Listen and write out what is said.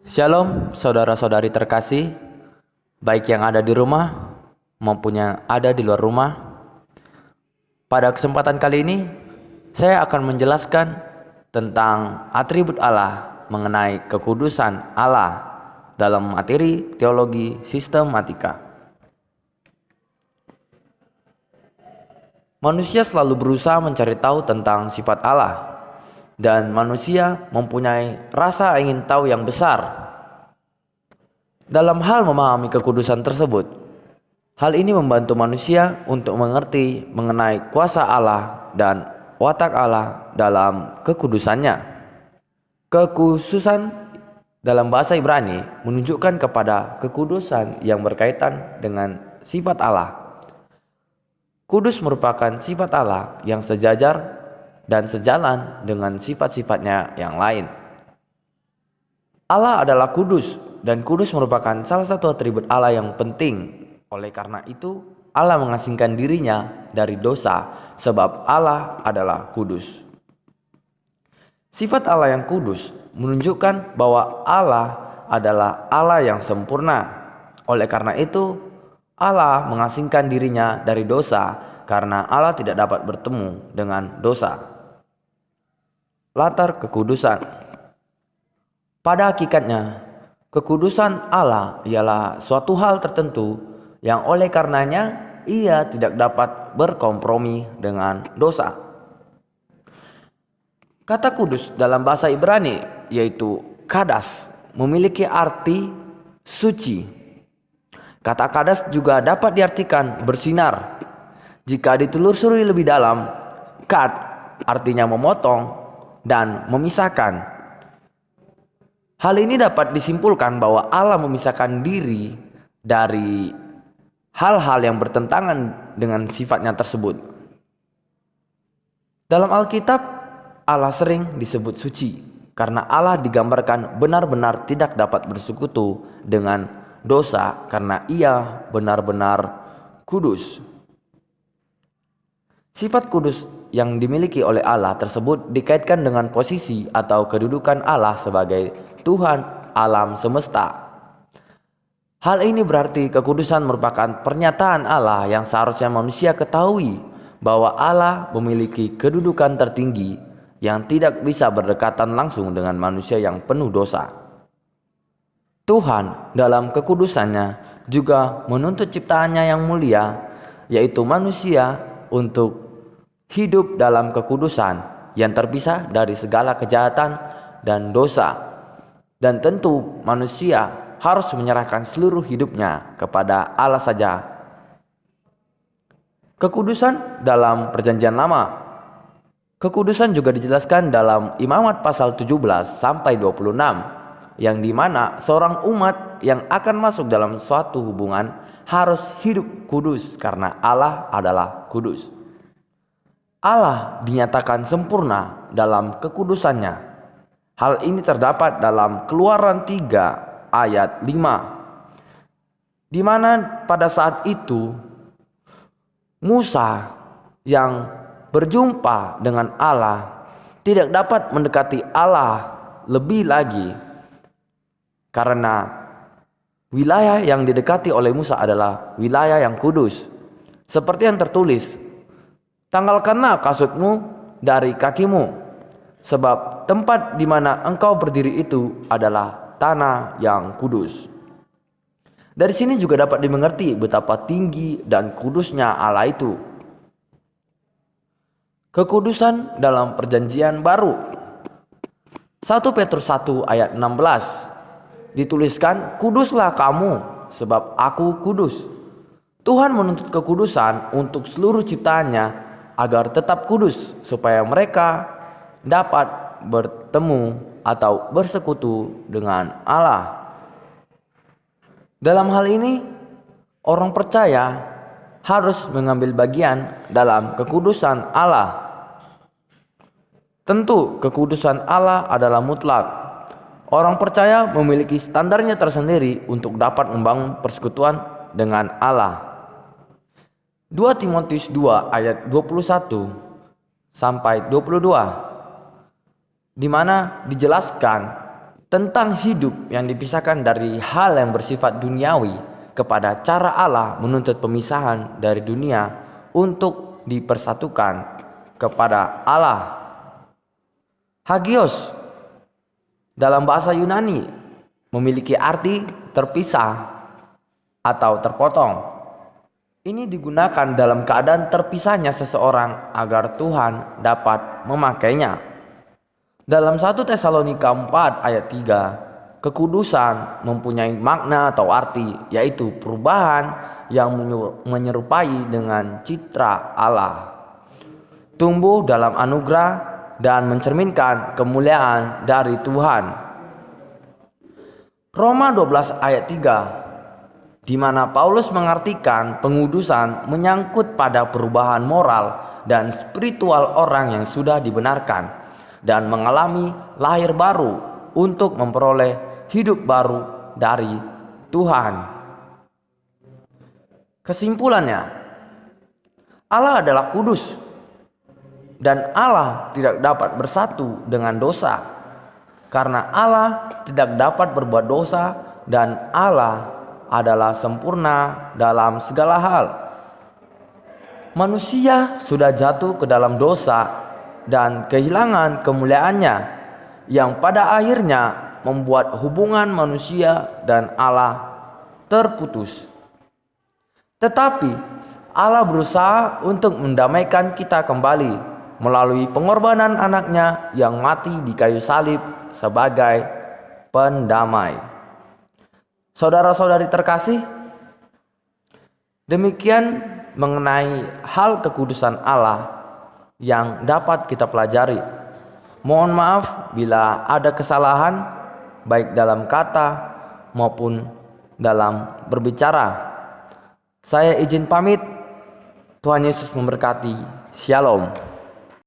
Shalom saudara-saudari terkasih, baik yang ada di rumah maupun yang ada di luar rumah. Pada kesempatan kali ini, saya akan menjelaskan tentang atribut Allah mengenai kekudusan Allah dalam materi teologi sistematika. Manusia selalu berusaha mencari tahu tentang sifat Allah. Dan manusia mempunyai rasa ingin tahu yang besar dalam hal memahami kekudusan tersebut. Hal ini membantu manusia untuk mengerti mengenai kuasa Allah dan watak Allah dalam kekudusannya. Kekhususan dalam bahasa Ibrani menunjukkan kepada kekudusan yang berkaitan dengan sifat Allah. Kudus merupakan sifat Allah yang sejajar dan sejalan dengan sifat-sifatnya yang lain. Allah adalah kudus, dan kudus merupakan salah satu atribut Allah yang penting. Oleh karena itu, Allah mengasingkan dirinya dari dosa, sebab Allah adalah kudus. Sifat Allah yang kudus menunjukkan bahwa Allah adalah Allah yang sempurna. Oleh karena itu, Allah mengasingkan dirinya dari dosa, karena Allah tidak dapat bertemu dengan dosa. Latar kekudusan. Pada hakikatnya, kekudusan Allah ialah suatu hal tertentu yang oleh karenanya ia tidak dapat berkompromi dengan dosa. Kata kudus dalam bahasa Ibrani yaitu kadas memiliki arti suci. Kata kadas juga dapat diartikan bersinar. Jika ditelusuri lebih dalam, kad artinya memotong dan memisahkan. Hal ini dapat disimpulkan bahwa Allah memisahkan diri dari hal-hal yang bertentangan dengan sifatnya tersebut. Dalam Alkitab, Allah sering disebut suci karena Allah digambarkan benar-benar tidak dapat bersekutu dengan dosa karena ia benar-benar kudus. Sifat kudus yang dimiliki oleh Allah tersebut dikaitkan dengan posisi atau kedudukan Allah sebagai Tuhan alam semesta. Hal ini berarti kekudusan merupakan pernyataan Allah yang seharusnya manusia ketahui bahwa Allah memiliki kedudukan tertinggi yang tidak bisa berdekatan langsung dengan manusia yang penuh dosa. Tuhan dalam kekudusannya juga menuntut ciptaannya yang mulia, yaitu manusia, untuk hidup dalam kekudusan yang terpisah dari segala kejahatan dan dosa. Dan tentu manusia harus menyerahkan seluruh hidupnya kepada Allah saja. Kekudusan dalam Perjanjian Lama. Kekudusan juga dijelaskan dalam Imamat pasal 17 sampai 26, yang dimana seorang umat yang akan masuk dalam suatu hubungan harus hidup kudus karena Allah adalah kudus. Allah dinyatakan sempurna dalam kekudusannya. Hal ini terdapat dalam Keluaran 3 ayat 5, di mana pada saat itu Musa yang berjumpa dengan Allah tidak dapat mendekati Allah lebih lagi karena wilayah yang didekati oleh Musa adalah wilayah yang kudus. Seperti yang tertulis, tanggalkanlah kasutmu dari kakimu, sebab tempat di mana engkau berdiri itu adalah tanah yang kudus. Dari sini juga dapat dimengerti betapa tinggi dan kudusnya Allah itu. Kekudusan dalam Perjanjian Baru. 1 Petrus 1 ayat 16 dituliskan, kuduslah kamu sebab aku kudus. Tuhan menuntut kekudusan untuk seluruh ciptaannya agar tetap kudus, supaya mereka dapat bertemu atau bersekutu dengan Allah. Dalam hal ini, orang percaya harus mengambil bagian dalam kekudusan Allah. Tentu, kekudusan Allah adalah mutlak. Orang percaya memiliki standarnya tersendiri untuk dapat membangun persekutuan dengan Allah. 2 Timotius 2 ayat 21 sampai 22, di mana dijelaskan tentang hidup yang dipisahkan dari hal yang bersifat duniawi kepada cara Allah menuntut pemisahan dari dunia untuk dipersatukan kepada Allah. Hagios dalam bahasa Yunani memiliki arti terpisah atau terpotong. Ini digunakan dalam keadaan terpisahnya seseorang agar Tuhan dapat memakainya. Dalam 1 Tesalonika 4 ayat 3, kekudusan mempunyai makna atau arti, yaitu perubahan yang menyerupai dengan citra Allah, tumbuh dalam anugerah dan mencerminkan kemuliaan dari Tuhan. Roma 12 ayat 3, di mana Paulus mengartikan pengudusan menyangkut pada perubahan moral dan spiritual orang yang sudah dibenarkan dan mengalami lahir baru untuk memperoleh hidup baru dari Tuhan. Kesimpulannya, Allah adalah kudus dan Allah tidak dapat bersatu dengan dosa, karena Allah tidak dapat berbuat dosa dan Allah adalah sempurna dalam segala hal. Manusia sudah jatuh ke dalam dosa dan kehilangan kemuliaannya, yang pada akhirnya membuat hubungan manusia dan Allah terputus. Tetapi Allah berusaha untuk mendamaikan kita kembali melalui pengorbanan anaknya yang mati di kayu salib sebagai pendamai. Saudara-saudari terkasih, demikian mengenai hal kekudusan Allah yang dapat kita pelajari. Mohon maaf bila ada kesalahan baik dalam kata maupun dalam berbicara. Saya izin pamit. Tuhan Yesus memberkati. Shalom.